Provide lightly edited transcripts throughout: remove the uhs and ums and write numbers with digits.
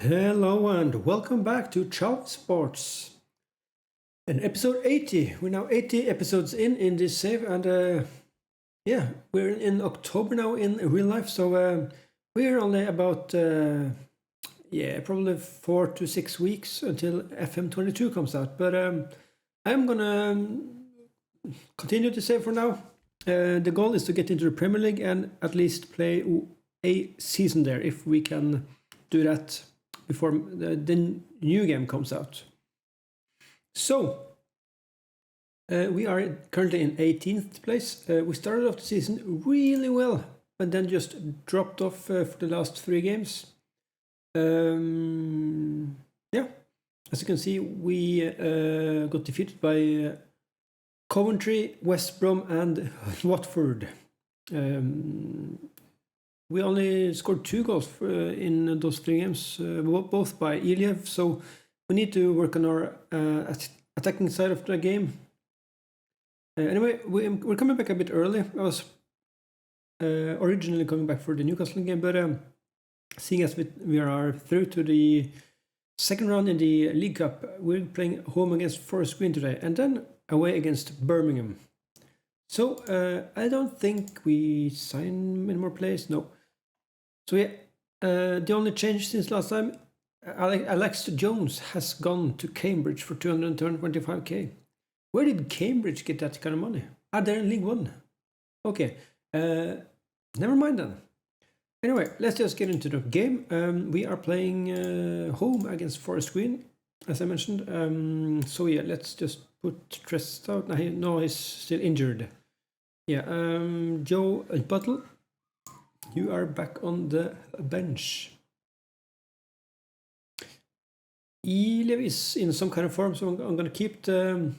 Hello and welcome back to Chalvey Sports. And episode 80. We're now 80 episodes in this save, and yeah, we're in October now in real life, so we're only about probably 4 to 6 weeks until FM22 comes out. But I'm gonna continue to save for now. The goal is to get into the Premier League and at least play a season there if we can do that before the new game comes out. So, we are currently in 18th place. We started off the season really well, but then just dropped off for the last 3 games. Yeah, as you can see, we got defeated by Coventry, West Brom and Watford. We only scored 2 goals in those 3 games, both by Iliev, so we need to work on our attacking side of the game. Anyway, we're coming back a bit early. I was originally coming back for the Newcastle game, but seeing as we are through to the second round in the League Cup, we're playing home against Forest Green today, and then away against Birmingham. So I don't think we sign many more players, no. So yeah, the only change since last time, Alex Jones has gone to Cambridge for 225k. Where did Cambridge get that kind of money? Are they in League One? Okay, never mind then. Anyway, let's just get into the game. We are playing home against Forest Green, as I mentioned. So yeah, let's just put Trest out. No, he's still injured. Yeah, Joe Buttle, you are back on the bench. Iliev is in some kind of form, so I'm going to keep the...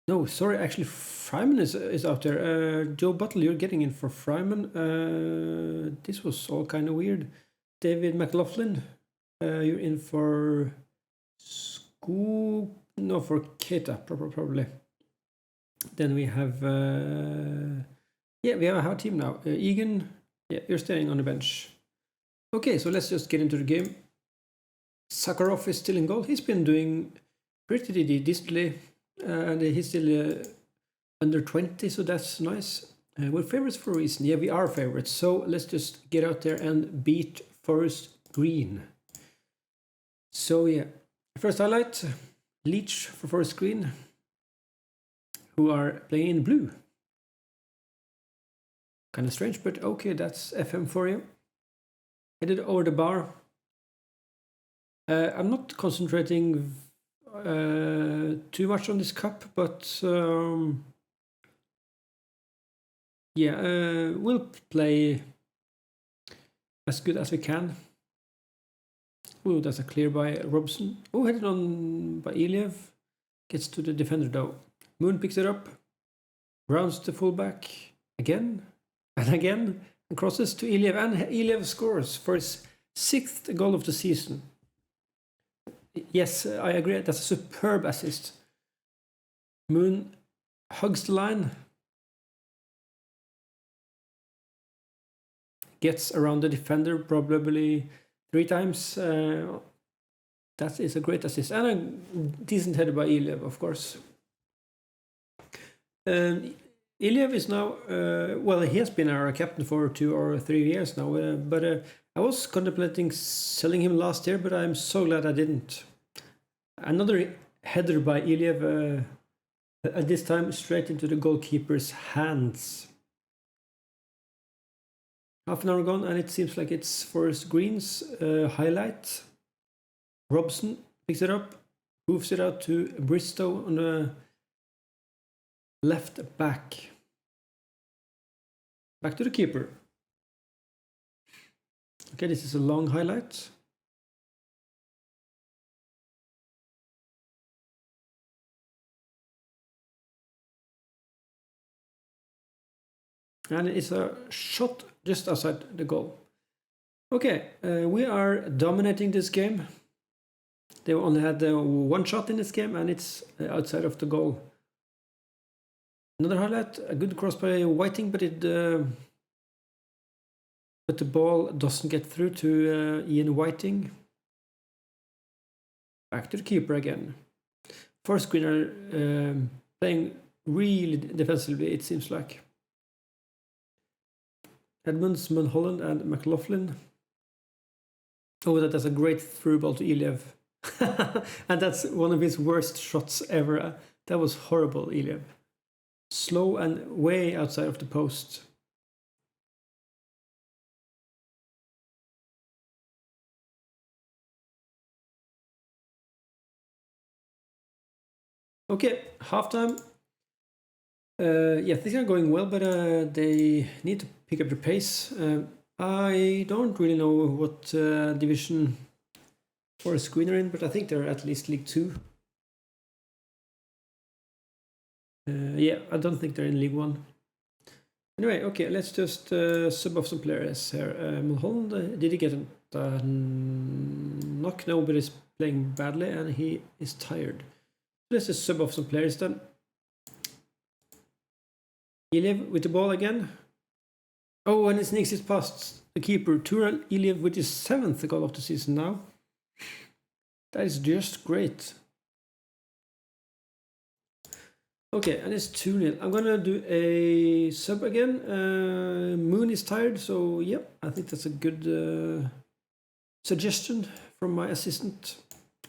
No, sorry, actually Fryman is out there. Joe Buttle, you're getting in for Fryman. This was all kind of weird. David McLaughlin, you're in for... No, for Keita, probably. Then we have... we have a team now. Egan, yeah, you're staying on the bench. Okay, so let's just get into the game. Sakharov is still in goal. He's been doing pretty decently. And he's still under 20, so that's nice. We're favorites for a reason. Yeah, we are favorites. So let's just get out there and beat Forest Green. So yeah, first highlight, Leach for Forest Green, who are playing in blue. Kind of strange, but okay, that's FM for you. Headed over the bar. I'm not concentrating too much on this cup, but we'll play as good as we can. Oh, that's a clear by Robson. Oh, headed on by Iliev. Gets to the defender though. Moon picks it up. Rounds the fullback again and again. And crosses to Iliev. And Iliev scores for his 6th goal of the season. Yes, I agree. That's a superb assist. Moon hugs the line. Gets around the defender probably 3 times. That is a great assist. And a decent header by Iliev, of course. Iliev is now... he has been our captain for 2 or 3 years now. But I was contemplating selling him last year, but I'm so glad I didn't. Another header by Iliev, at this time straight into the goalkeeper's hands. Half an hour gone, and it seems like it's Forest Green's highlight. Robson picks it up, moves it out to Bristow on the left back. Back to the keeper. Okay, this is a long highlight. And it's a shot just outside the goal. Okay, we are dominating this game. They only had 1 shot in this game, and it's outside of the goal. Another highlight, a good cross by Whiting, but it but the ball doesn't get through to Ian Whiting. Back to the keeper again. First screener playing really defensively, it seems like. Edmonds, Mulholland, and McLaughlin. Oh, that's a great through ball to Iliev. And that's one of his worst shots ever. That was horrible, Iliev. Slow and way outside of the post. Okay, halftime. Yeah, things are going well, but they need to pick up their pace. I don't really know what division for a screener in, but I think they're at least League 2. Yeah, I don't think they're in League 1. Anyway, okay, let's just sub off some players here. Mulholland, did he get a knock? No, but he's playing badly and he is tired. Let's just sub off some players then. Iliev with the ball again. Oh, and it sneaks it past the keeper. Tural Iliev with his 7th goal of the season now. That is just great. Okay, and it's 2-0. I'm gonna do a sub again. Moon is tired, so yeah, I think that's a good suggestion from my assistant.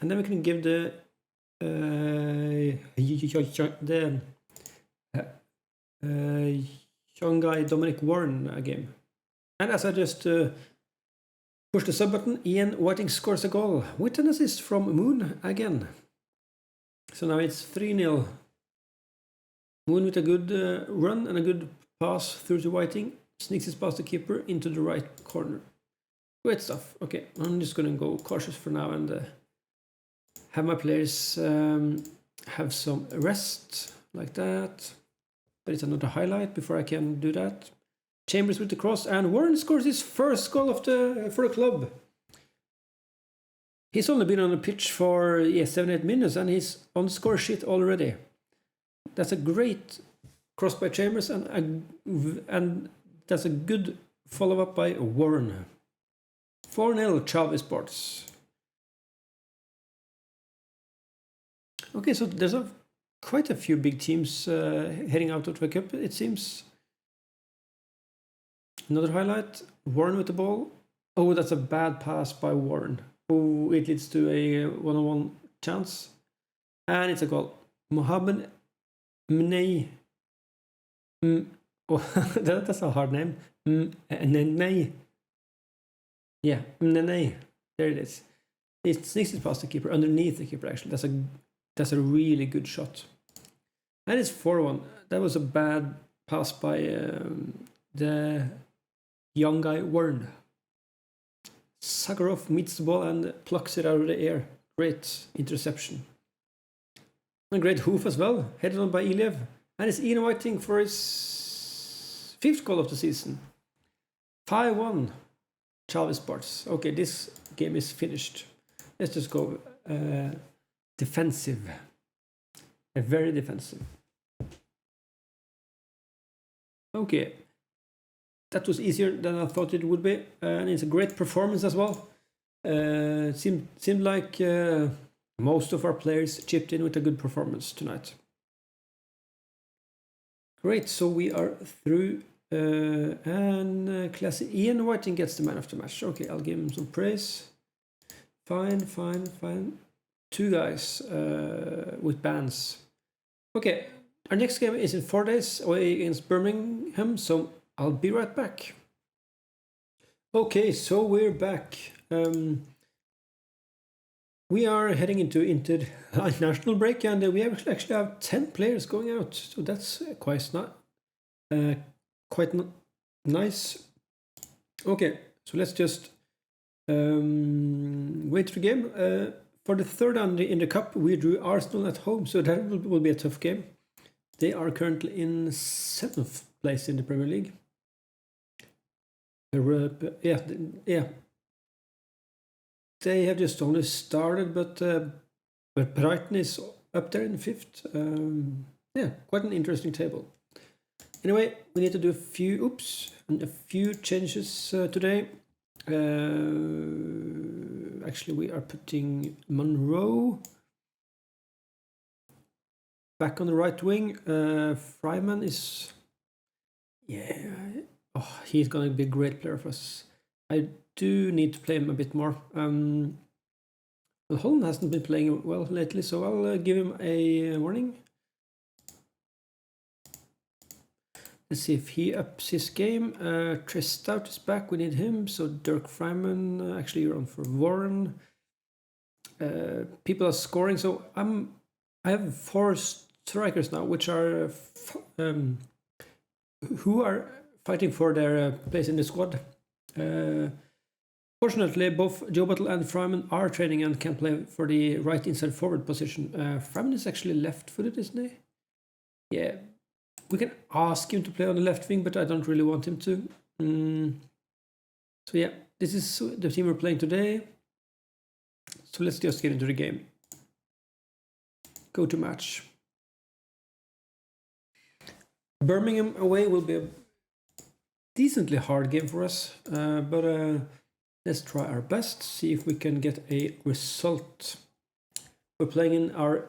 And then we can give the young guy Dominic Warren a game. And as I just push the sub button, Ian Whiting scores a goal with an assist from Moon again. So now it's 3-0. Moon with a good run and a good pass through to Whiting. Sneaks his past the keeper into the right corner. Great stuff. Okay, I'm just going to go cautious for now and have my players have some rest like that. But it's another highlight before I can do that. Chambers with the cross, and Warren scores his first goal of for the club. He's only been on the pitch for 7-8 minutes and he's on the score sheet already. That's a great cross by Chambers and that's a good follow-up by Warren. 4-0 Chalvey Sports. Okay, so there's quite a few big teams heading out of the cup, it seems. Another highlight, Warren with the ball. Oh, that's a bad pass by Warren. Oh, it leads to a one-on-one chance. And it's a goal. Mohammed Mnei. Oh, that's a hard name. Mnei. Yeah, Mnei. There it is. It sneaks it past the keeper, underneath the keeper actually. That's a really good shot. And it's 4-1. That was a bad pass by the young guy Warren. Sakharov meets the ball and plucks it out of the air. Great interception. And great hoof as well, headed on by Iliev. And it's Ian Whiting for his 5th goal of the season. 5-1 Chalvey Sports. Okay, this game is finished. Let's just go defensive. Very defensive. Okay. That was easier than I thought it would be. And it's a great performance as well. Seemed like most of our players chipped in with a good performance tonight. Great, so we are through. And classic Ian Whiting gets the man of the match. Okay, I'll give him some praise. Fine. 2 guys with bans. Okay, our next game is in 4 days away against Birmingham, so I'll be right back. Okay, so we're back. We are heading into international break, and we actually have 10 players going out, so that's quite nice. Okay, so let's just wait for the game. For the third in the cup, we drew Arsenal at home, so that will be a tough game. They are currently in 7th place in the Premier League. Yeah. They have just only started, but Brighton is up there in 5th. Yeah, quite an interesting table. Anyway, we need to do a few changes today. Actually, we are putting Monroe back on the right wing. Fryman is, he's gonna be a great player for us. I do need to play him a bit more. Well, Holland hasn't been playing well lately, so I'll give him a warning. Let's see if he ups his game. Tristout is back, we need him. So Dirk Fryman, actually you're on for Warren. People are scoring, so I have 4 strikers now, which are who are fighting for their place in the squad. Fortunately, both Joe Buttle and Fryman are training and can play for the right inside forward position. Fryman is actually left-footed, isn't he? Yeah, we can ask him to play on the left wing, but I don't really want him to. So yeah, this is the team we're playing today. So let's just get into the game. Go to match. Birmingham away will be a decently hard game for us, but let's try our best, see if we can get a result. We're playing in our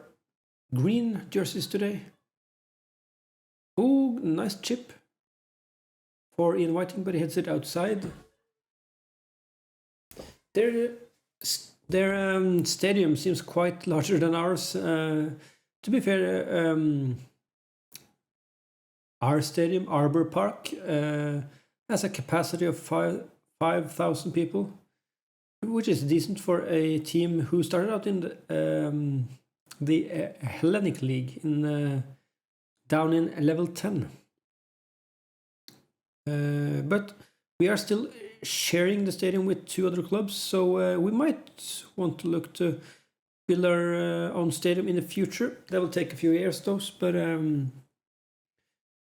green jerseys today. Oh, nice chip for Ian Whiting, but he heads it outside. Their stadium seems quite larger than ours. To be fair, our stadium, Arbor Park, has a capacity of 5,000 people, which is decent for a team who started out in the Hellenic League down in level 10. But we are still sharing the stadium with 2 other clubs, so we might want to look to build our own stadium in the future. That will take a few years though, but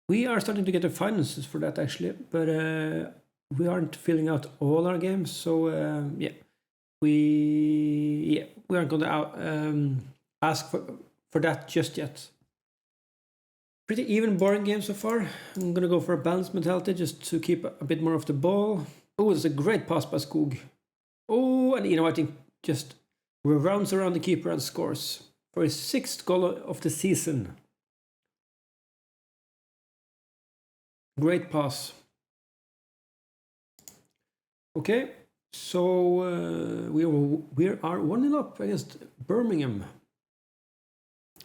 we are starting to get the finances for that actually, but we aren't filling out all our games, so we aren't going to ask for that just yet. Pretty even, boring game so far. I'm going to go for a balanced mentality just to keep a bit more of the ball. Oh, it's a great pass by Skog. Oh, and I think just rounds around the keeper and scores for his 6th goal of the season. Great pass. Okay, so we are 1-0 up against Birmingham.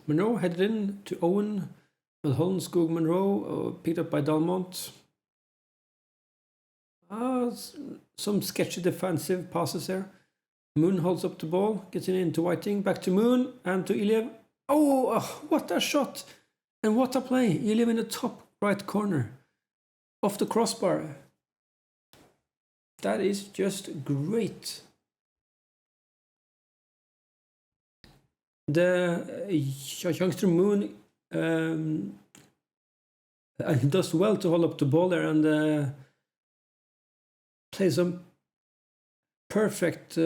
Monroe headed in to Owen. Mulholland, Skog, Monroe, picked up by Dalmont. Some sketchy defensive passes there. Moon holds up the ball, gets it into Whiting, back to Moon and to Iliev. Oh, what a shot! And what a play! Iliev in the top right corner, off the crossbar. That is just great. The youngster Moon does well to hold up the ball there and play some perfect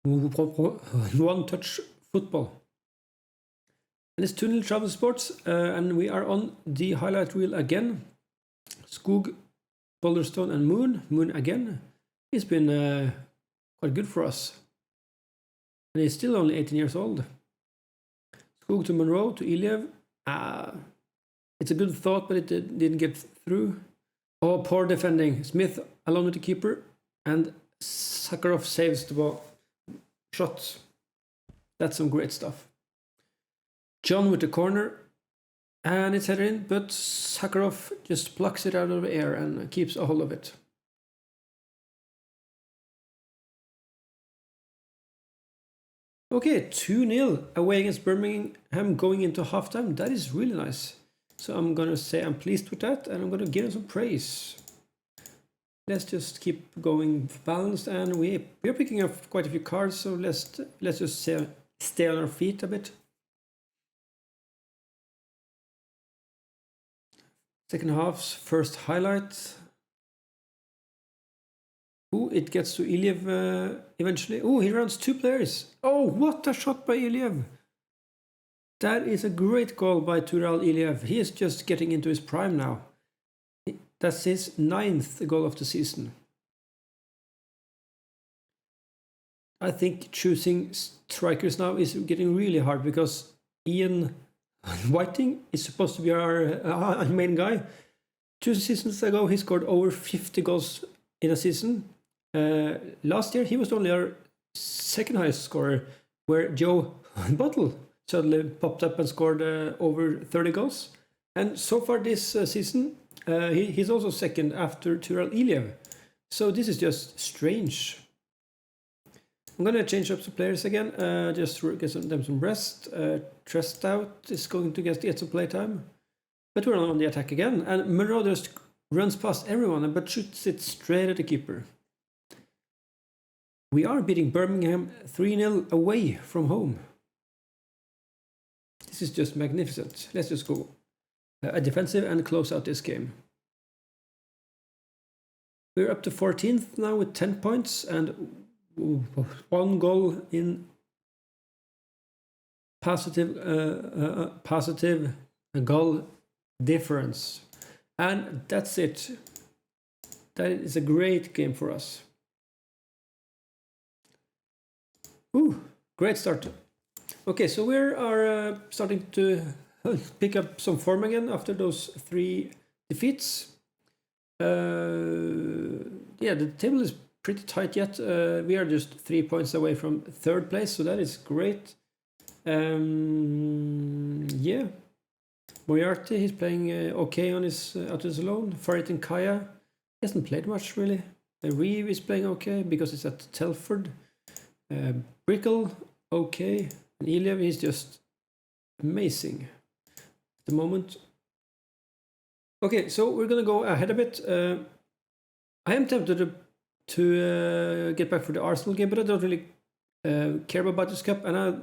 one-touch football. And it's 2-0 Chalvey Sports, and we are on the highlight reel again. Skog, Boulderstone and Moon again. He's been quite good for us. And he's still only 18 years old. Skog to Monroe, to Iliev. It's a good thought, but it didn't get through. Oh, poor defending. Smith along with the keeper. And Sakharov saves the ball. Shot. That's some great stuff. John with the corner. And it's headed in, but Sakharov just plucks it out of the air and keeps a hold of it. Okay, 2-0 away against Birmingham going into halftime. That is really nice. So I'm going to say I'm pleased with that, and I'm going to give him some praise. Let's just keep going balanced, and we are picking up quite a few cards, so let's just stay on our feet a bit. Second half's first highlight. Ooh, it gets to Iliev eventually. Oh, he runs 2 players. Oh, what a shot by Iliev. That is a great goal by Tural Iliev. He is just getting into his prime now. That's his 9th goal of the season. I think choosing strikers now is getting really hard because Ian Whiting is supposed to be our main guy. 2 seasons ago, he scored over 50 goals in a season. Last year, he was only our 2nd highest scorer, where Joe Bottle suddenly popped up and scored over 30 goals. And so far this season, he's also 2nd after Tural Iliev. So this is just strange. I'm going to change up some players again, just to get them some rest. Trestout is going to get some playtime. But we're on the attack again, and Monroe just runs past everyone but shoots it straight at the keeper. We are beating Birmingham 3-0 away from home. This is just magnificent. Let's just go a defensive and close out this game. We're up to 14th now with 10 points and 1 goal in positive goal difference. And that's it. That is a great game for us. Ooh, great start. Okay, so we are starting to pick up some form again after those 3 defeats. Yeah, the table is pretty tight yet. We are just 3 points away from 3rd place, so that is great. Yeah, Moriarty, he's playing okay on his out his loan. Farid and Kaya, he hasn't played much really. Reeve is playing okay because it's at Telford. Brickle, okay. And Iliev is just amazing at the moment. Okay, so we're gonna go ahead a bit. I am tempted to get back for the Arsenal game, but I don't really care about this cup, and I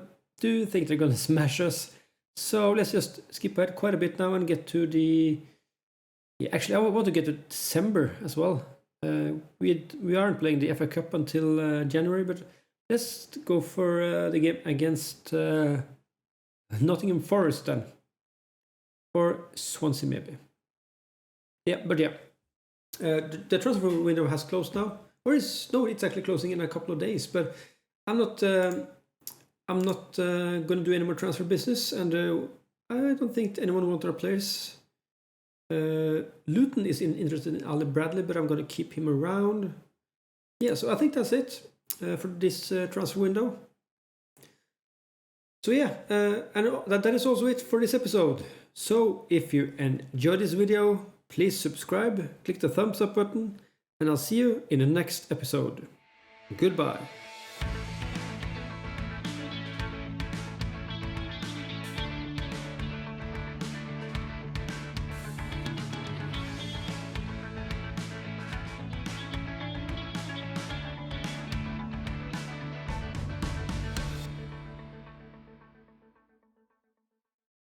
do think they're gonna smash us. So let's just skip ahead quite a bit now and get to the... Yeah, actually, I want to get to December as well. We aren't playing the FA Cup until January, but let's go for the game against Nottingham Forest then. Or Swansea maybe. Yeah, but yeah. The transfer window has closed now. Or no, it's actually closing in a couple of days. But I'm not going to do any more transfer business, and I don't think anyone wants our players. Luton is interested in Ali Bradley, but I'm going to keep him around. Yeah, so I think that's it for this transfer window. So yeah, and that is also it for this episode. So if you enjoyed this video, please subscribe, click the thumbs up button, and I'll see you in the next episode. Goodbye.